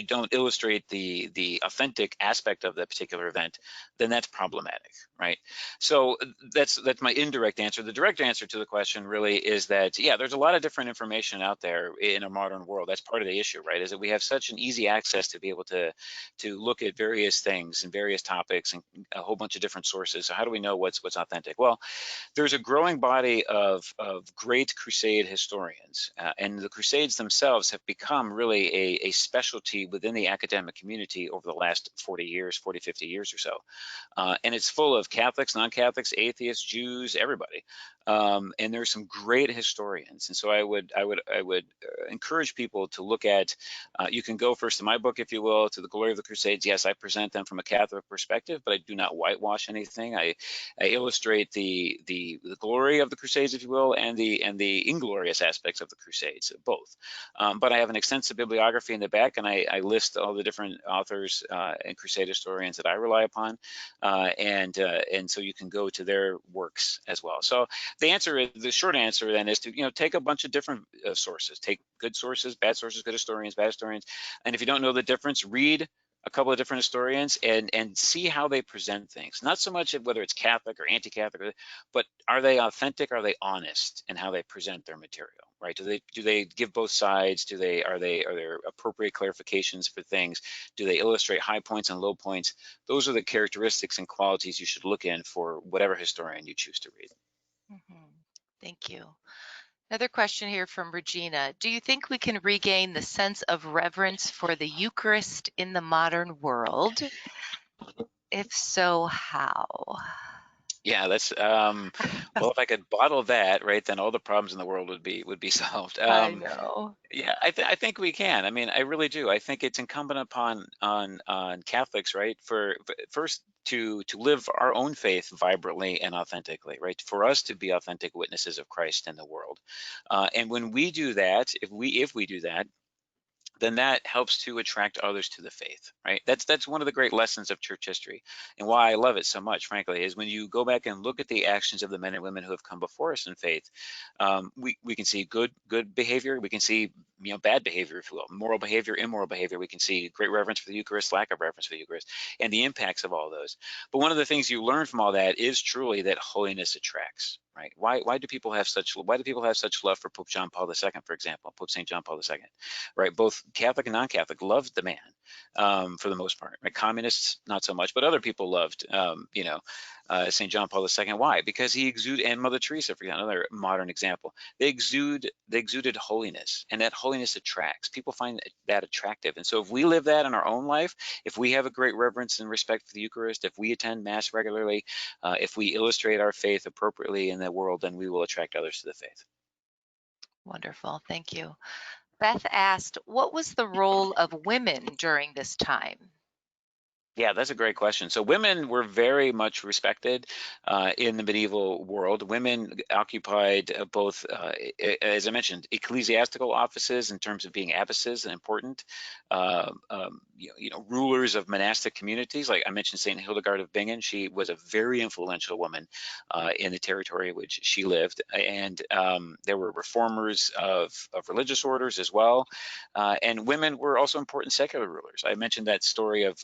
Speaker 2: don't illustrate the authentic aspect of that particular event, then that's problematic, right? So that's my indirect answer. The direct answer to the question really is that, yeah, there's a lot of different information out there in a modern world. That's part of the issue, right? Is that we have such an easy access to be able to look at various things and various topics and a whole bunch of different sources. So how do we know what's authentic? Well, there's a growing body of great Crusade historians, and the Crusades themselves have become really a specialty within the academic community over the last 40 years, 40, 50 years or so. And it's full of Catholics, non-Catholics, atheists, Jews, everybody. And there's some great historians. And so I would encourage people to look at, you can go first to my book, if you will, to the Glory of the Crusades. Yes, I present them from a Catholic perspective, but I do not whitewash anything. I illustrate the glory of the Crusades, if you will, and the inglorious aspects of the Crusades, both. But I have an extensive bibliography in the back, and I list all the different authors and Crusade historians that I rely upon, and so you can go to their works as well. So the short answer then is to take a bunch of different sources, take good sources, bad sources, good historians, bad historians, and if you don't know the difference, read a couple of different historians and see how they present things. Not so much whether it's Catholic or anti-Catholic, but are they authentic? Are they honest in how they present their material? Right? Do they give both sides? Are there appropriate clarifications for things? Do they illustrate high points and low points? Those are the characteristics and qualities you should look in for whatever historian you choose to read.
Speaker 1: Thank you. Another question here from Regina. Do you think we can regain the sense of reverence for the Eucharist in the modern world? If so, how?
Speaker 2: Yeah, that's well, if I could bottle that, right, then all the problems in the world would be solved.
Speaker 1: I know.
Speaker 2: Yeah, I think we can. I mean, I really do. I think it's incumbent upon on Catholics, right, for first to live our own faith vibrantly and authentically, right, for us to be authentic witnesses of Christ in the world. And when we do that, if we do that, then that helps to attract others to the faith, right? That's one of the great lessons of church history, and why I love it so much, frankly, is when you go back and look at the actions of the men and women who have come before us in faith. We can see good behavior, we can see bad behavior, if you will, moral behavior, immoral behavior. We can see great reverence for the Eucharist, lack of reverence for the Eucharist, and the impacts of all those. But one of the things you learn from all that is truly that holiness attracts. Right? Why do people have such love for Pope John Paul II, for example, Pope St. John Paul II? Right? Both Catholic and non-Catholic loved the man, for the most part. Right? Communists, not so much, but other people loved, St. John Paul II. Why? Because he exuded, and Mother Teresa, for another modern example, they exuded holiness, and that holiness attracts. People find that attractive. And so if we live that in our own life, if we have a great reverence and respect for the Eucharist, if we attend Mass regularly, if we illustrate our faith appropriately in the world, then we will attract others to the faith.
Speaker 1: Wonderful. Thank you. Beth asked, what was the role of women during this time?
Speaker 2: Yeah, that's a great question. So women were very much respected in the medieval world. Women occupied both, as I mentioned, ecclesiastical offices in terms of being abbesses and important, rulers of monastic communities. Like I mentioned, Saint Hildegard of Bingen, she was a very influential woman in the territory in which she lived. And there were reformers of religious orders as well. And women were also important secular rulers. I mentioned that story of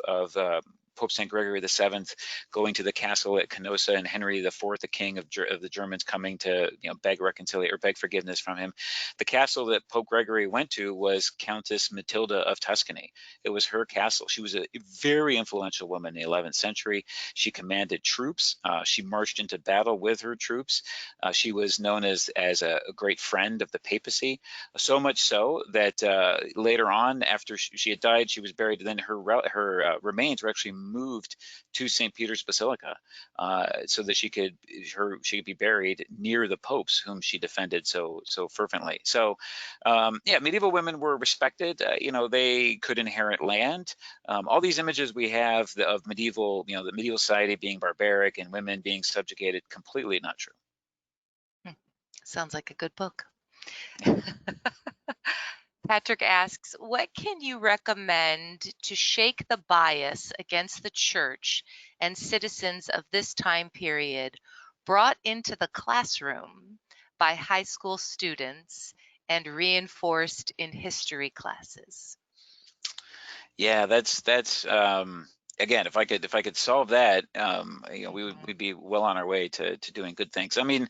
Speaker 2: Pope St. Gregory VII going to the castle at Canossa, and Henry IV, the king of the Germans, coming to beg reconciliation or beg forgiveness from him. The castle that Pope Gregory went to was Countess Matilda of Tuscany. It was her castle. She was a very influential woman in the 11th century. She commanded troops. She marched into battle with her troops. She was known as a great friend of the papacy, so much so that later on, after she had died, she was buried. Then her remains were actually moved to St. Peter's Basilica, so that she could be buried near the popes whom she defended so fervently. So, yeah, medieval women were respected. They could inherit land. All these images we have of medieval, the medieval society being barbaric and women being subjugated, completely not true.
Speaker 1: Sounds like a good book. Patrick asks, what can you recommend to shake the bias against the church and citizens of this time period brought into the classroom by high school students and reinforced in history classes?
Speaker 2: Yeah, that's again, if I could solve that, we'd be well on our way to doing good things. I mean,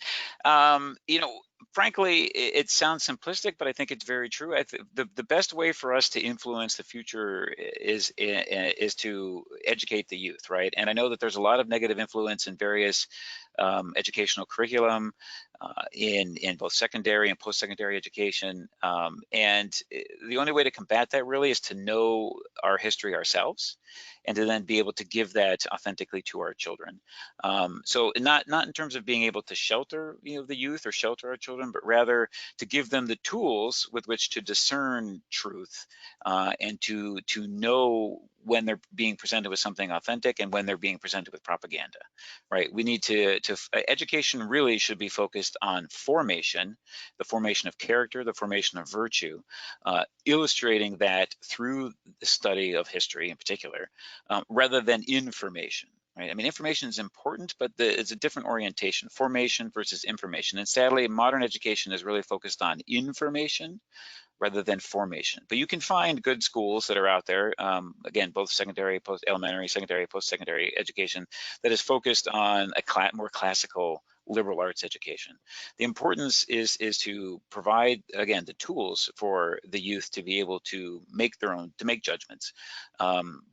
Speaker 2: frankly, it sounds simplistic, but I think it's very true. The best way for us to influence the future is to educate the youth, right? And I know that there's a lot of negative influence in various educational curriculum in both secondary and post-secondary education. And the only way to combat that really is to know our history ourselves, and to then be able to give that authentically to our children. So not in terms of being able to shelter the youth or shelter our children, but rather to give them the tools with which to discern truth, and to know when they're being presented with something authentic and when they're being presented with propaganda, right? We need to education really should be focused on formation, the formation of character, the formation of virtue, illustrating that through the study of history in particular, rather than information. Right? I mean, information is important, but it's a different orientation, formation versus information. And sadly, modern education is really focused on information rather than formation. But you can find good schools that are out there, again, both secondary, post-elementary, secondary, post-secondary education that is focused on a more classical liberal arts education. The importance is to provide, again, the tools for the youth to be able to make judgments,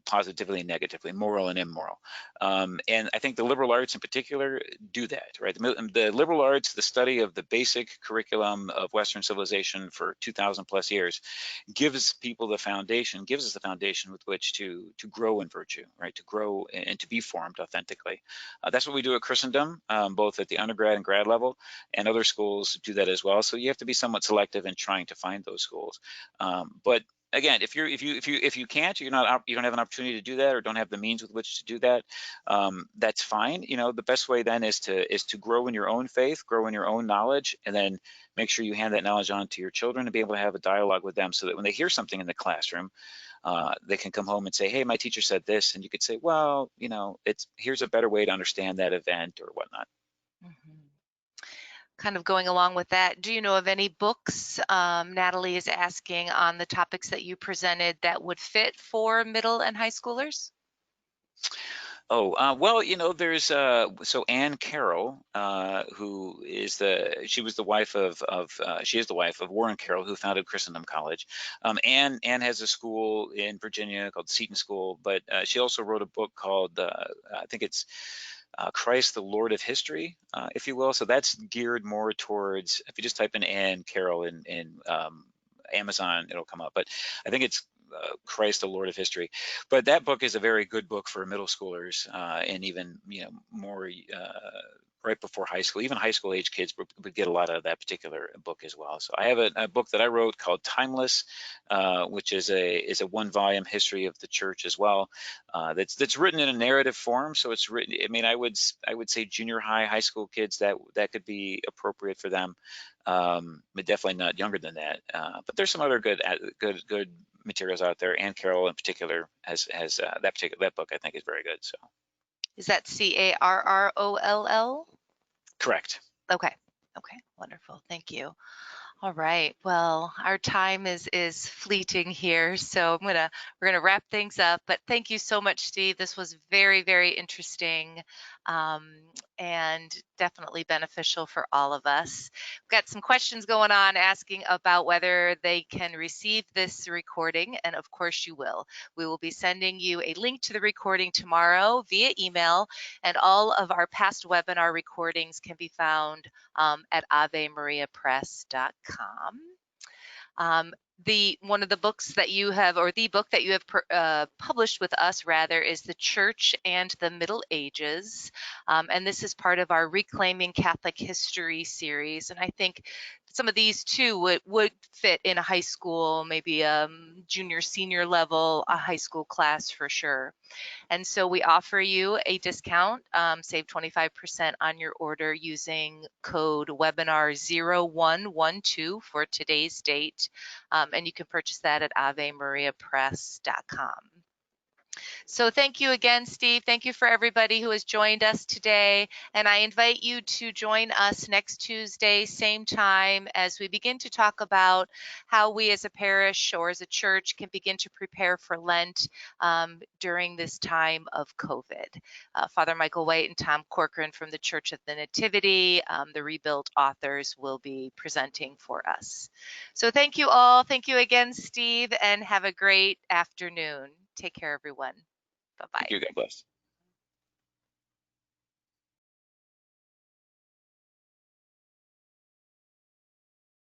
Speaker 2: positively and negatively, moral and immoral. And I think the liberal arts in particular do that, right? The liberal arts, the study of the basic curriculum of Western civilization for 2,000 plus years, gives us the foundation with which to grow in virtue, right? To grow and to be formed authentically. That's what we do at Christendom, both at the undergrad and grad level, and other schools do that as well. So you have to be somewhat selective in trying to find those schools. But again, if you can't, you don't have an opportunity to do that, or don't have the means with which to do that, that's fine. The best way then is to grow in your own faith, grow in your own knowledge, and then make sure you hand that knowledge on to your children and be able to have a dialogue with them, so that when they hear something in the classroom, they can come home and say, hey, my teacher said this, and you could say, well, here's a better way to understand that event or whatnot.
Speaker 1: Mm-hmm. Kind of going along with that, do you know of any books, Natalie is asking, on the topics that you presented that would fit for middle and high schoolers?
Speaker 2: Oh, well, there's so Anne Carroll, who she is the wife of Warren Carroll, who founded Christendom College. Anne has a school in Virginia called Seton School, but she also wrote a book called I think it's Christ, the Lord of History, if you will. So that's geared more towards, if you just type in Anne Carroll in Amazon, it'll come up. But I think it's Christ, the Lord of History. But that book is a very good book for middle schoolers, and even more right before high school. Even high school age kids would get a lot of that particular book as well. So I have a book that I wrote called Timeless, which is a one-volume history of the church as well. That's written in a narrative form. So it's written. I mean, I would say junior high school kids that could be appropriate for them. But definitely not younger than that. But there's some other good materials out there. Anne Carroll in particular has that book I think is very good. So.
Speaker 1: Is that Carroll?
Speaker 2: Correct.
Speaker 1: Okay. Okay. Wonderful. Thank you. All right. Well, our time is fleeting here, so we're gonna wrap things up. But thank you so much, Steve. This was very, very interesting, and definitely beneficial for all of us. We've got some questions going on asking about whether they can receive this recording, and of course you will. We will be sending you a link to the recording tomorrow via email, and all of our past webinar recordings can be found at AveMariaPress.com. One of the books that you have, or the book that you have published with us rather, is The Church and the Middle Ages, and this is part of our Reclaiming Catholic History series. And I think some of these too would fit in a high school, maybe junior, senior level, a high school class for sure. And so we offer you a discount, save 25% on your order using code webinar0112 for today's date. And you can purchase that at AveMariaPress.com. So thank you again, Steve. Thank you for everybody who has joined us today. And I invite you to join us next Tuesday, same time, as we begin to talk about how we as a parish or as a church can begin to prepare for Lent during this time of COVID. Father Michael White and Tom Corcoran from the Church of the Nativity, the Rebuilt authors, will be presenting for us. So thank you all. Thank you again, Steve, and have a great afternoon. Take care, everyone. Bye-bye.
Speaker 2: Thank you. God bless.